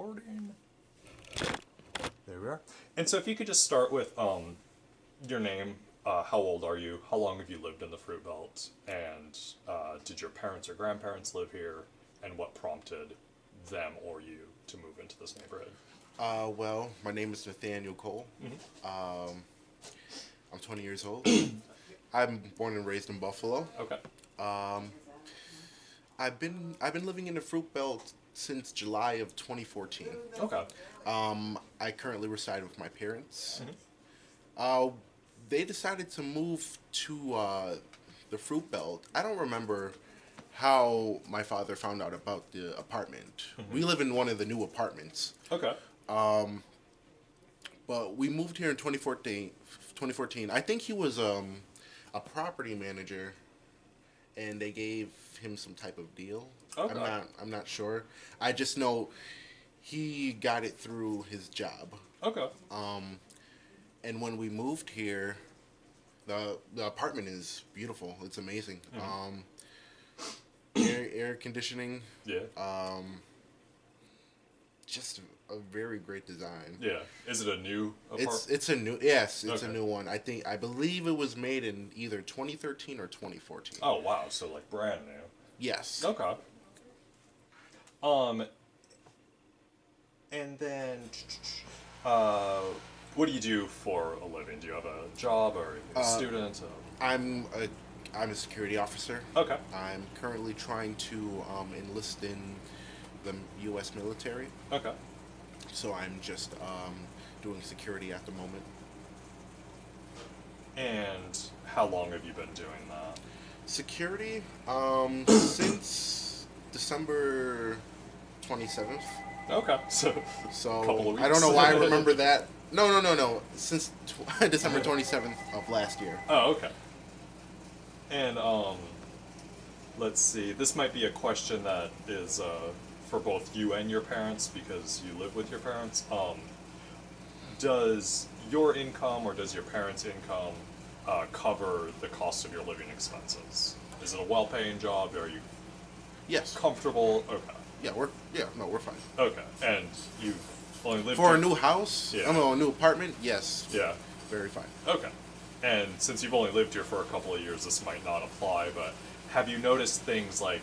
recording. There we are. And so if you could just start with your name, how old are you, how long have you lived in the Fruit Belt, and did your parents or grandparents live here, and what prompted them or you to move into this neighborhood? Well, my name is Nathaniel Cole. I'm 20 years old. I'm born and raised in Buffalo. Okay. I've been living in the Fruit Belt since July of 2014. Okay. I currently reside with my parents. Mm-hmm. They decided to move to the Fruit Belt. I don't remember how my father found out about the apartment. Mm-hmm. We live in one of the new apartments. Okay. But we moved here in 2014. I think he was a property manager, and they gave him some type of deal. Okay. I'm not sure. I just know he got it through his job. Okay. And when we moved here, the apartment is beautiful. It's amazing. Mm-hmm. Air conditioning. Yeah. Just a very great design. Yeah. Is it a new apartment? It's a new it's Okay. a new one. I believe it was made in either 2013 or 2014. Oh wow, so like brand new. Yes. Okay. And then, what do you do for a living? Do you have a job or are you a student? I'm a security officer. Okay. I'm currently trying to enlist in the U.S. military. Okay. So I'm just doing security at the moment. And how long have you been doing that? Security since December 27th. Okay. So couple of weeks. I don't know why I remember that. No. Since December 27th of last year. Oh, okay. And let's see. This might be a question that is for both you and your parents because you live with your parents. Does your income or does your parents' income cover the cost of your living expenses? Is it a well-paying job? Are you Yes. comfortable? Okay. Yeah, we're fine. Okay. And you've only lived For here- a new house, Yeah. a new apartment, yes. Yeah. Very fine. Okay. And since you've only lived here for a couple of years, this might not apply, but have you noticed things like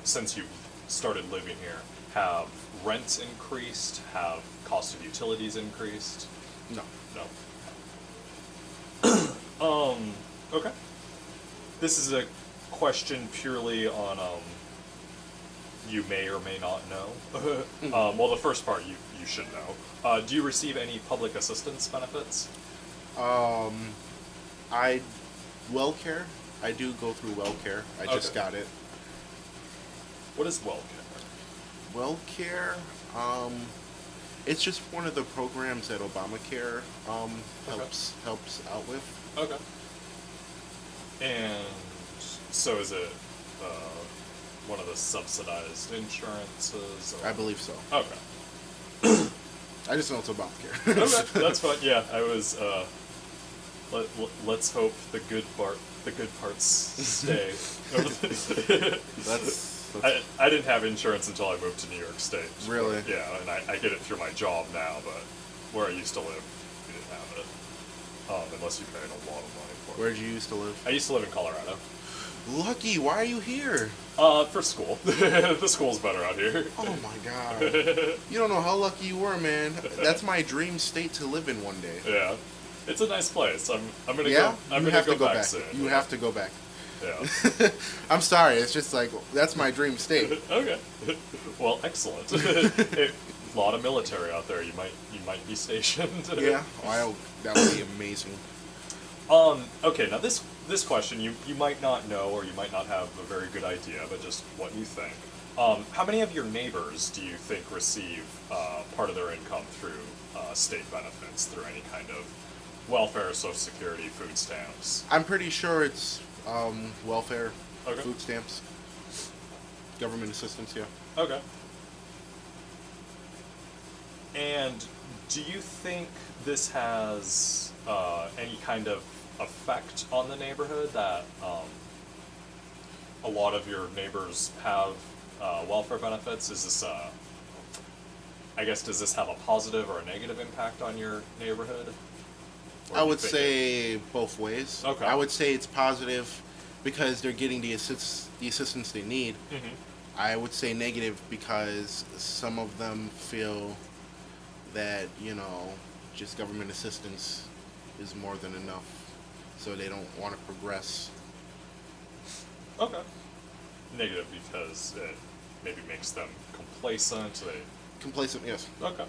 since you started living here, have rents increased? Have cost of utilities increased? No. No. Okay. This is a question purely on, you may or may not know. Well, the first part you should know. Do you receive any public assistance benefits? WellCare. I do go through WellCare. I just got it. What is WellCare? WellCare, it's just one of the programs that Obamacare helps out with. Okay. And so is it one of the subsidized insurances? Or? I believe so. Okay. I just know it's Obamacare. Okay, that's fine. Yeah, I was. Let's hope the good parts stay. That's I didn't have insurance until I moved to New York State. Really? Yeah, and I get it through my job now, but where I used to live, we didn't have it. Unless you paid a lot of money for it. Where did you used to live? I used to live in Colorado. Lucky, why are you here? For school. The school's better out here. Oh my god. You don't know how lucky you were, man. That's my dream state to live in one day. Yeah. It's a nice place. I'm gonna Yeah? go. I'm You gonna have go to go back. soon. You have to go back. Yeah. I'm sorry, it's just like, that's my dream state. Okay. Well, excellent. A lot of military out there. You might be stationed. Yeah, that would be amazing. Okay, now this question you might not know or you might not have a very good idea, but just what you think. How many of your neighbors do you think receive part of their income through state benefits, through any kind of welfare, Social Security, food stamps? I'm pretty sure it's welfare, Okay. food stamps, government assistance, yeah. Okay. And do you think this has any kind of effect on the neighborhood, that a lot of your neighbors have welfare benefits? Is this I guess, does this have a positive or a negative impact on your neighborhood? Or I do you would think say both ways. Okay. I would say it's positive because they're getting the assistance they need. I would say negative because some of them feel that, just government assistance is more than enough. So they don't want to progress. Okay. Negative because it maybe makes them complacent. Complacent, yes. Okay.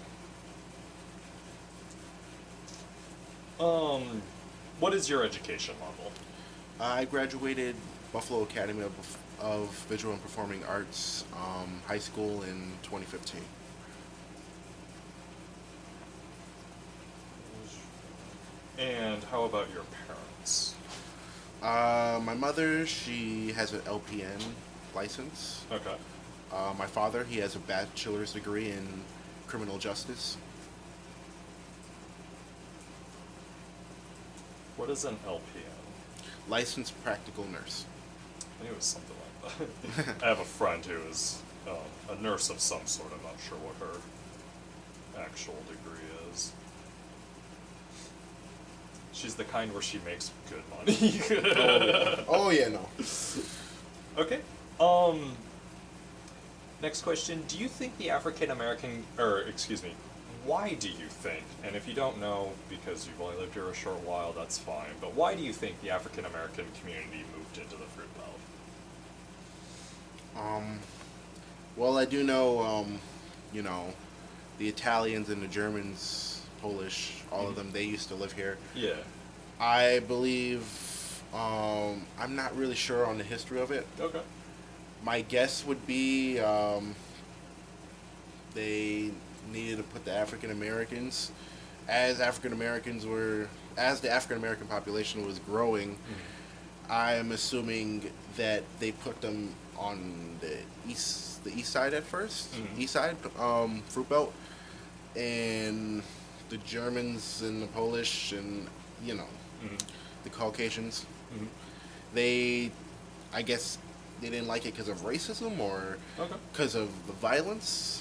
What is your education level? I graduated Buffalo Academy of Visual and Performing Arts high school in 2015. And how about your parents? My mother, she has an LPN license. Okay. My father, he has a bachelor's degree in criminal justice. What is an LPN? Licensed practical nurse. I knew it was something like that. I have a friend who is a nurse of some sort. I'm not sure what her actual degree is. She's the kind where she makes good money. Oh yeah, no. Okay. Next question. Do you think the African American, or excuse me, why do you think, and if you don't know because you've only lived here a short while, that's fine, but why do you think the African American community moved into the Fruit Belt? Well, I do know, the Italians and the Germans, Polish, all of them, they used to live here. Yeah. I believe, I'm not really sure on the history of it. Okay. My guess would be they needed to put the African Americans, as the African American population was growing. I am assuming that they put them on the east side at 1st, east side, Fruit Belt, and the Germans and the Polish and the Caucasians. I guess they didn't like it because of racism or because of the violence.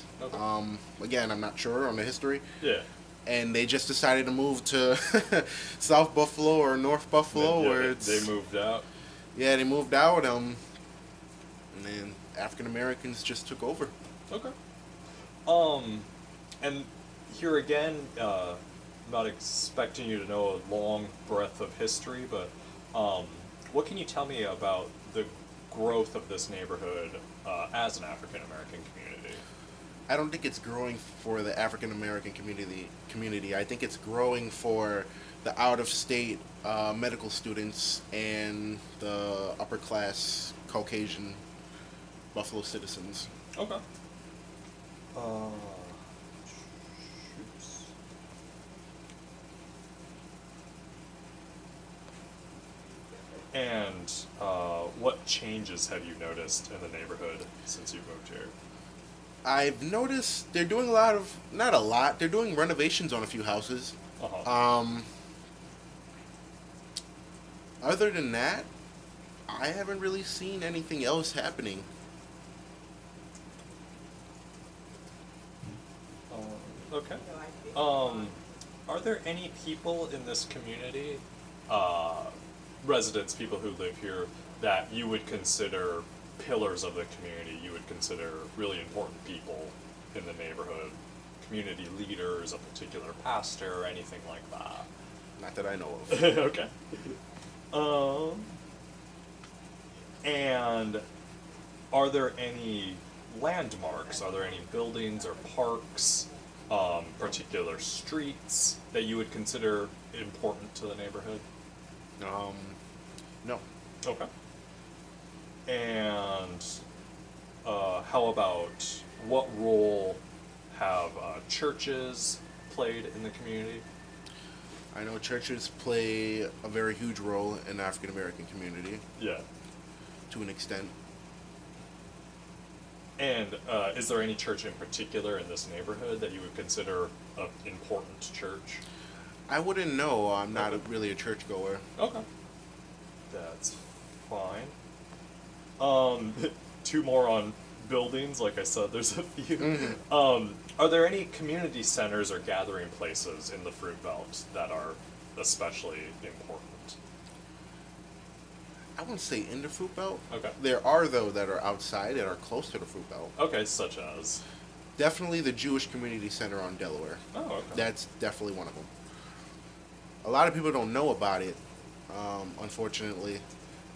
Again, I'm not sure on the history. Yeah. And they just decided to move to South Buffalo or North Buffalo, where they moved out. Yeah, they moved out. And then African Americans just took over. Okay. And here again, I'm not expecting you to know a long breadth of history, but what can you tell me about the growth of this neighborhood as an African American community? I don't think it's growing for the African American community. I think it's growing for the out-of-state medical students and the upper-class Caucasian Buffalo citizens. Okay. And what changes have you noticed in the neighborhood since you've moved here? I've noticed they're doing not a lot, they're doing renovations on a few houses. Other than that, I haven't really seen anything else happening. Okay. Are there any people in this community, residents, people who live here, that you would consider pillars of the community, you would consider really important people in the neighborhood, community leaders, a particular pastor, or anything like that? Not that I know of. Okay. And are there any landmarks? Are there any buildings or parks, particular streets that you would consider important to the neighborhood? No. Okay. And how about what role have churches played in the community? I know churches play a very huge role in the African American community. Yeah. To an extent. And is there any church in particular in this neighborhood that you would consider an important church? I wouldn't know. I'm not really a churchgoer. Okay. That's fine. Two more on buildings. Like I said, there's a few. Are there any community centers or gathering places in the Fruit Belt that are especially important? I wouldn't say in the fruit belt. Okay. There are though that are outside that are close to the fruit belt. Okay, such as. Definitely the Jewish Community Center on Delaware. Oh, okay. That's definitely one of them. A lot of people don't know about it, unfortunately,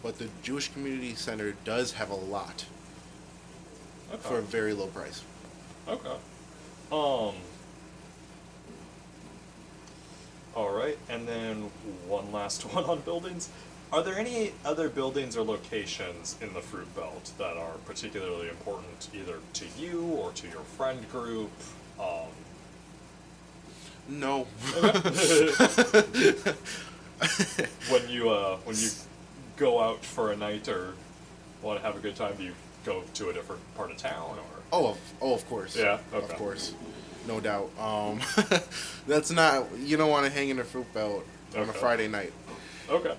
but the Jewish Community Center does have a lot Okay. for a very low price. Okay. All right, and then one last one on buildings. Are there any other buildings or locations in the Fruit Belt that are particularly important either to you or to your friend group? No. When you go out for a night or want to have a good time, do you go to a different part of town or? Of course. Yeah, okay. Of course. No doubt. That's not, you don't want to hang in the fruit belt on a Okay. Friday night. Okay.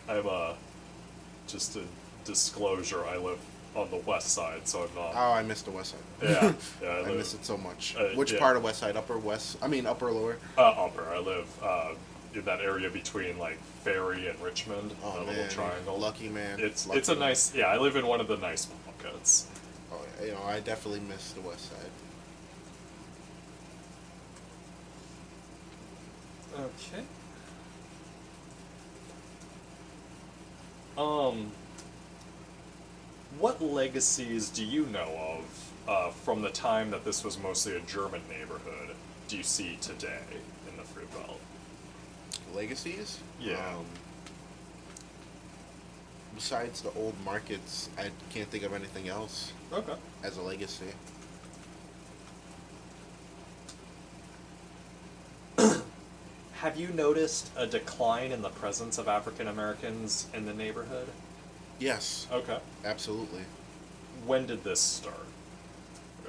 I'm just a disclosure. I live on the west side, so I'm not. Oh, I missed the west side. Yeah, yeah. I miss it so much. Uh, Which yeah. part of west side? Upper west? I mean upper or lower? Upper. I live in that area between like Ferry and Richmond. Oh that man, little triangle. lucky man. It's Lucky a man. nice. Yeah, I live in one of the nice pockets. Oh, you know, I definitely miss the west side. Okay. What legacies do you know of from the time that this was mostly a German neighborhood? Do you see today in the Fruit Belt? Legacies? Yeah. Besides the old markets, I can't think of anything else Okay. as a legacy. Have you noticed a decline in the presence of African Americans in the neighborhood? Yes, Okay. absolutely. When did this start?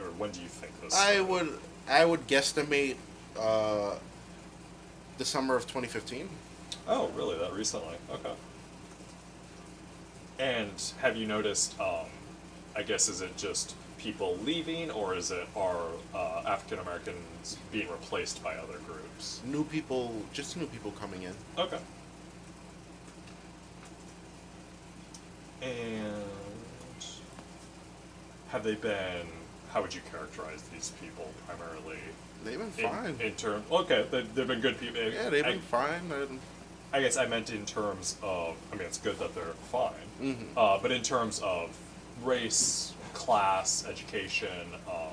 Or when do you think this I started? would guesstimate the summer of 2015. Oh, really? That recently? Okay. And have you noticed, I guess, is it just people leaving, or are African Americans being replaced by other groups? New people, just new people coming in. Okay. And have they been, how would you characterize these people primarily? They've been fine. In terms, okay, they've been good people. Yeah, they've been fine. I guess I meant in terms of, I mean, it's good that they're fine, but in terms of race, class, education.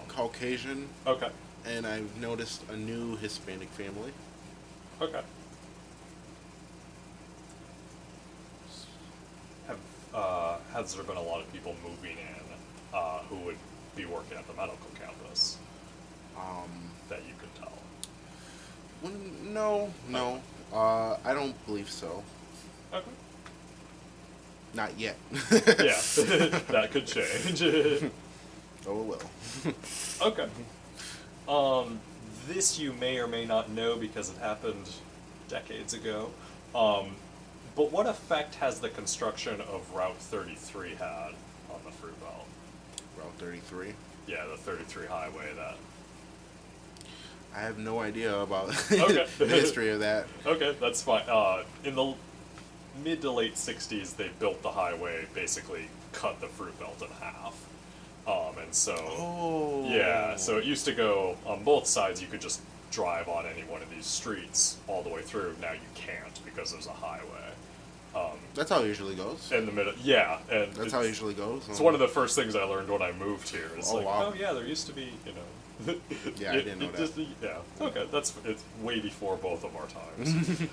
Caucasian, Okay, and I've noticed a new Hispanic family. okay. Has there been a lot of people moving in who would be working at the medical campus that you could tell? No. I don't believe so. Okay. Not yet. Yeah, that could change. Oh, it will. Okay. This you may or may not know because it happened decades ago. But what effect has the construction of Route 33 had on the Fruit Belt? Route 33. Yeah, the 33 highway that. I have no idea about Okay. the history of that. Okay, that's fine. In the mid to late 60s, they built the highway, basically cut the Fruit Belt in half. And so, Oh. yeah, so it used to go on both sides. You could just drive on any one of these streets all the way through. Now you can't because there's a highway. That's how it usually goes. In the middle, yeah, and That's how it usually goes. it's one of the first things I learned when I moved here. It's Oh, like, wow. oh yeah, there used to be, you know. Yeah, I didn't know that. Yeah, okay, it's way before both of our times.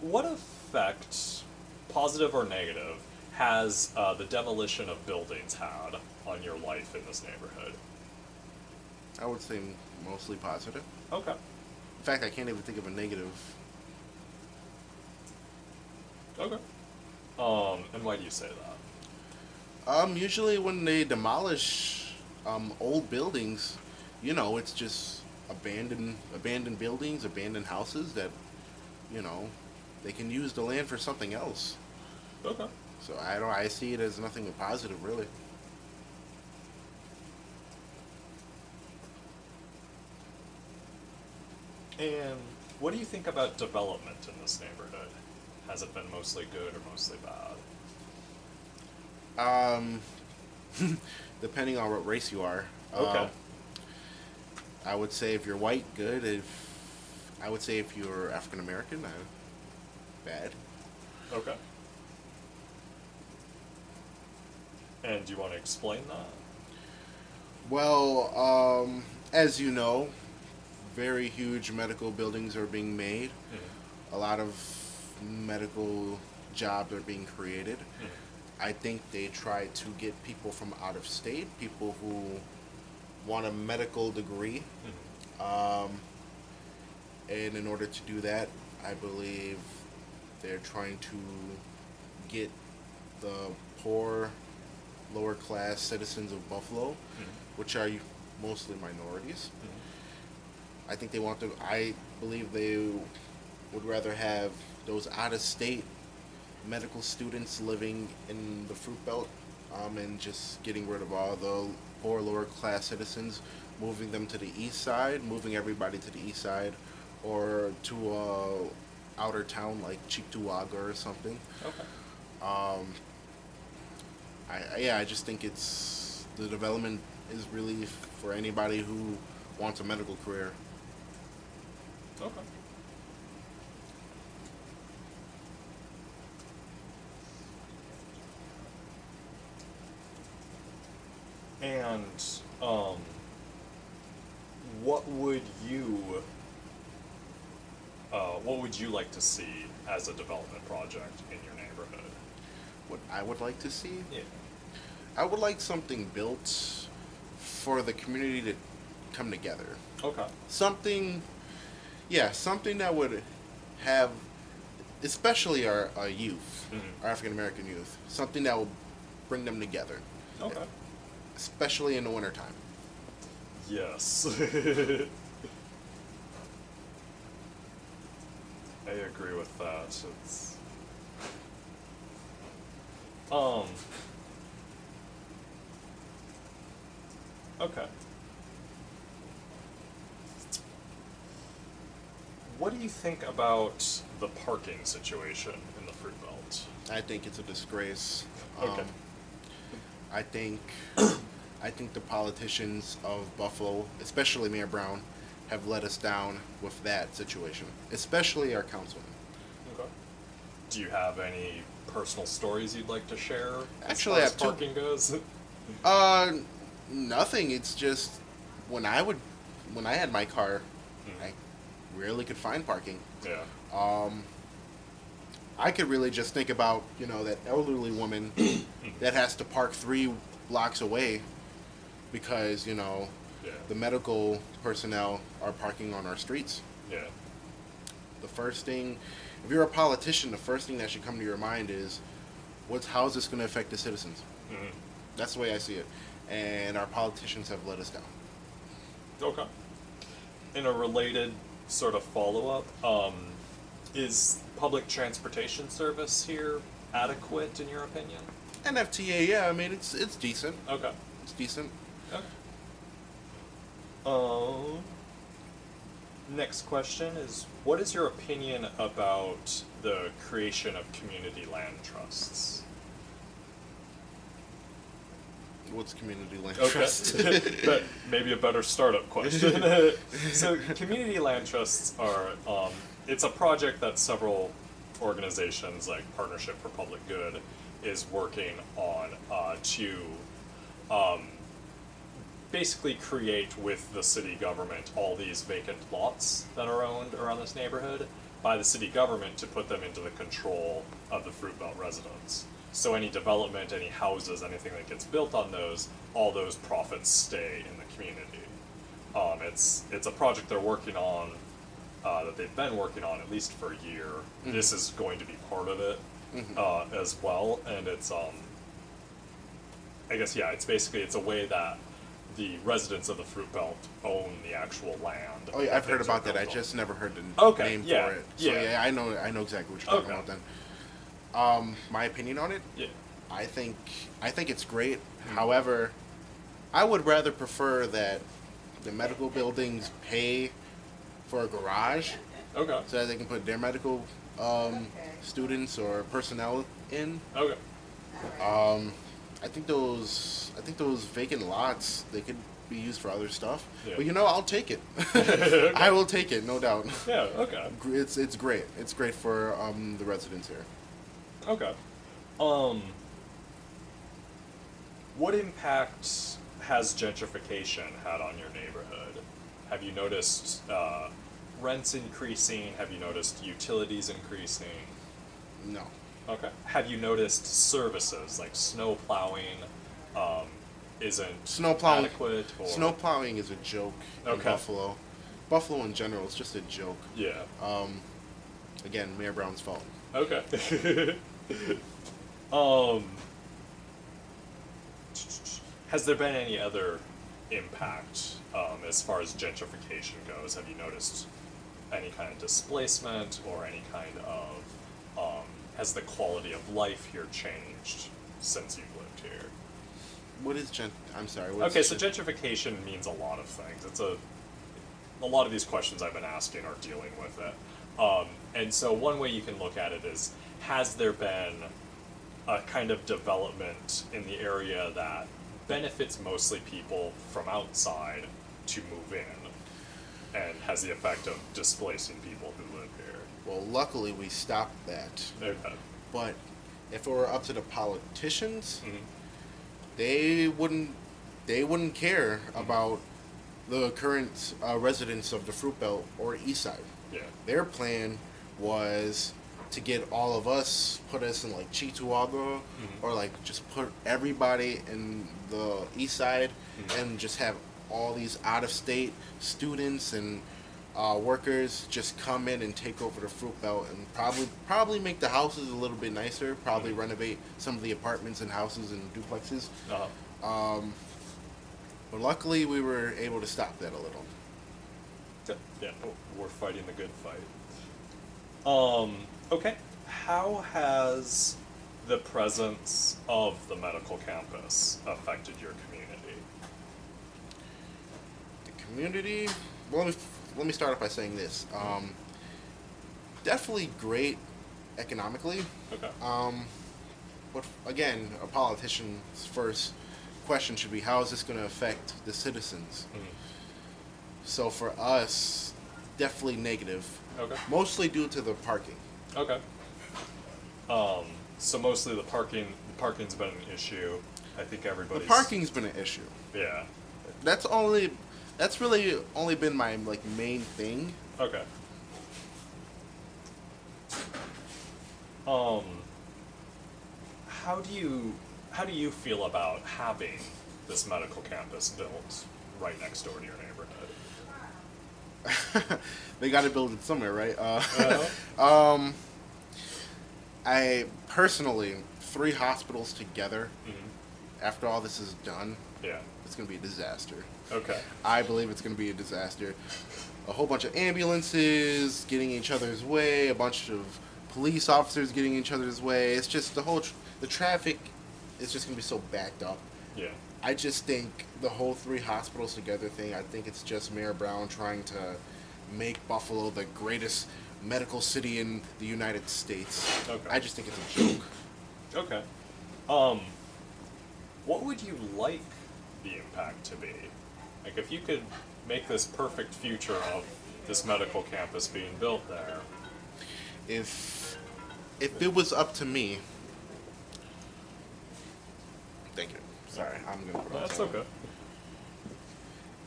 What effect, positive or negative, has the demolition of buildings had on your life in this neighborhood? I would say mostly positive. Okay. In fact, I can't even think of a negative. Okay. And why do you say that? Usually when they demolish old buildings, you know, it's just abandoned buildings, abandoned houses that, you know, they can use the land for something else. Okay. So I see it as nothing but positive, really. And what do you think about development in this neighborhood? Has it been mostly good or mostly bad? Um, depending on what race you are. Okay. I would say if you're white, good. I would say if you're African American, bad. Okay. And do you want to explain that? Well, as you know, very huge medical buildings are being made. Mm-hmm. A lot of medical jobs are being created. Mm-hmm. I think they try to get people from out of state, people who want a medical degree. Mm-hmm. And in order to do that, I believe they're trying to get the poor, lower class citizens of Buffalo, which are mostly minorities. Mm-hmm. I think they want to. I believe they would rather have those out of state medical students living in the Fruit Belt, and just getting rid of all the poor lower class citizens, moving them to the east side, moving everybody to the east side, or to a outer town like Cheektowaga or something. Okay. I just think it's the development is really for anybody who wants a medical career. Okay. And what would you like to see as a development project in your neighborhood? What I would like to see, Yeah. I would like something built for the community to come together. Okay. Something, yeah, something that would have, especially our youth, Mm-hmm. our African American youth, something that will bring them together, Okay. especially in the wintertime. Yes. I agree with that. It's okay. What do you think about the parking situation in the Fruit Belt? I think it's a disgrace. Okay. I think I think the politicians of Buffalo, especially Mayor Brown, have let us down with that situation, especially our councilman. Okay. Do you have any personal stories you'd like to share Actually, I as have far two. as parking goes? Nothing. It's just when I had my car, Mhm. I rarely could find parking. Yeah. I could really just think about, that elderly woman that has to park 3 blocks away because, Yeah. the medical personnel are parking on our streets. Yeah. The first thing, if you're a politician, the first thing that should come to your mind is, how is this going to affect the citizens? Mhm. That's the way I see it. And our politicians have let us down. Okay. In a related sort of follow-up, is public transportation service here adequate in your opinion? NFTA, yeah, I mean, it's decent. Okay. It's decent. Okay. Next question is, what is your opinion about the creation of community land trusts? What's community land Okay. trust? But maybe a better startup question. So community land trusts are, it's a project that several organizations like Partnership for Public Good is working on to basically create with the city government all these vacant lots that are owned around this neighborhood by the city government to put them into the control of the Fruit Belt residents. So any development, any houses, anything that gets built on those, all those profits stay in the community. It's a project they're working on, that they've been working on at least for a year. Mm-hmm. This is going to be part of it, mm-hmm. As well, and it's I guess it's a way that the residents of the Fruit Belt own the actual land. Oh yeah, I've heard about that. I just never heard the name for it. So yeah, I know exactly what you're talking about then. My opinion on it? Yeah. I think it's great. Mm-hmm. However, I would rather prefer that the medical buildings pay for a garage, Okay. so that they can put their medical students or personnel in. Okay. I think those vacant lots, they could be used for other stuff. Yeah. But I'll take it. Okay. I will take it, no doubt. Yeah. Okay. It's great. It's great for the residents here. Okay. What impact has gentrification had on your neighborhood? Have you noticed rents increasing? Have you noticed utilities increasing? No. Okay. Have you noticed services like snow plowing isn't Snow plowing. adequate? Or... Snow plowing is a joke in Okay. Buffalo. Buffalo in general is just a joke. Yeah. Again, Mayor Brown's fault. Okay. Has there been any other impact as far as gentrification goes? Have you noticed any kind of displacement or any kind of has the quality of life here changed since you've lived here? What is I'm sorry. Okay, so gentrification means a lot of things. It's a lot of these questions I've been asking are dealing with it. And so one way you can look at it is, has there been a kind of development in the area that benefits mostly people from outside to move in and has the effect of displacing people who live here? Well, luckily we stopped that. Okay. But if it were up to the politicians, Mhm. they wouldn't care about the current residents of the Fruit Belt or East Side. Yeah. Their plan was to get all of us, put us in like Cheektowaga, or like just put everybody in the East Side, and just have all these out-of-state students and workers just come in and take over the Fruit Belt, and probably make the houses a little bit nicer, probably renovate some of the apartments and houses and duplexes. Uh-huh. But luckily we were able to stop that a little. Yeah, we're fighting the good fight. Okay. How has the presence of the medical campus affected your community? The community, well, let me start off by saying this. Definitely great economically. Okay. But again, a politician's first question should be, how is this going to affect the citizens? So for us, definitely negative. Okay. Mostly due to the parking. Okay. So mostly the parking's been an issue. I think everybody's... The parking's been an issue. Yeah. That's really only been my main thing. Okay. How do you feel about having this medical campus built right next door to your neighborhood? They got to build it somewhere, right? I personally, 3 hospitals together, after all this is done, Yeah. it's going to be a disaster. Okay. I believe it's going to be a disaster. A whole bunch of ambulances getting in each other's way, a bunch of police officers getting in each other's way. It's just the traffic is just going to be so backed up. Yeah. I just think the whole 3 hospitals together thing, I think it's just Mayor Brown trying to make Buffalo the greatest medical city in the United States. Okay. I just think it's a joke. Okay. What would you like the impact to be? Like, if you could make this perfect future of this medical campus being built there. If it was up to me, thank you. Sorry, I'm gonna put on That's something. okay.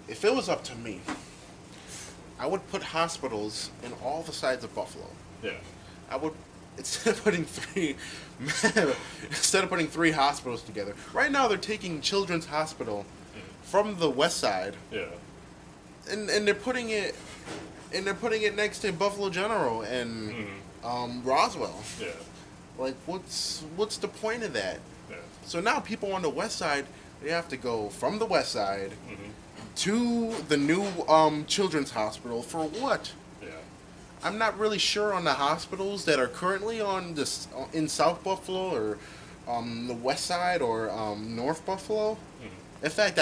If it was up to me, I would put hospitals in all the sides of Buffalo. Yeah. I would, instead of putting 3 hospitals together. Right now they're taking Children's Hospital from the west side, Yeah. and they're putting it next to Buffalo General and Roswell. Yeah. Like, what's the point of that? Yeah. So now people on the west side, they have to go from the west side to the new Children's Hospital for what? Yeah. I'm not really sure on the hospitals that are currently on this in South Buffalo or the west side or North Buffalo. In fact,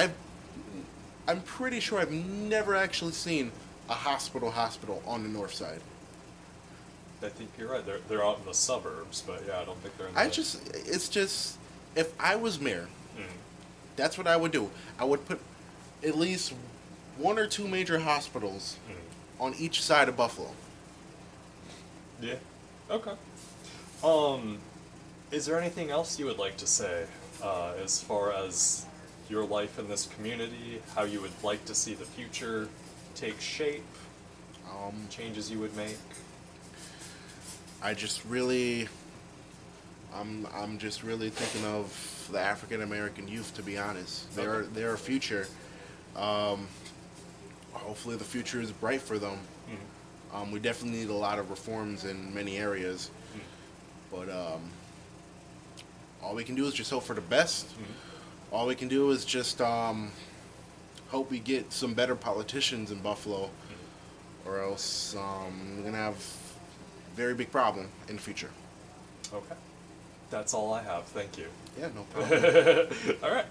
I'm pretty sure I've never actually seen a hospital on the north side. I think you're right. They're out in the suburbs, but yeah, I don't think they're in the. It's just, if I was mayor, Mm. that's what I would do. I would put at least one or two major hospitals on each side of Buffalo. Yeah. Okay. Is there anything else you would like to say as far as your life in this community, how you would like to see the future take shape, changes you would make? I just really, I'm just really thinking of the African American youth. To be honest, they're a future. Hopefully, the future is bright for them. We definitely need a lot of reforms in many areas, but all we can do is just hope for the best. All we can do is just hope we get some better politicians in Buffalo, or else we're gonna have a very big problem in the future. Okay. That's all I have. Thank you. Yeah, no problem. All right.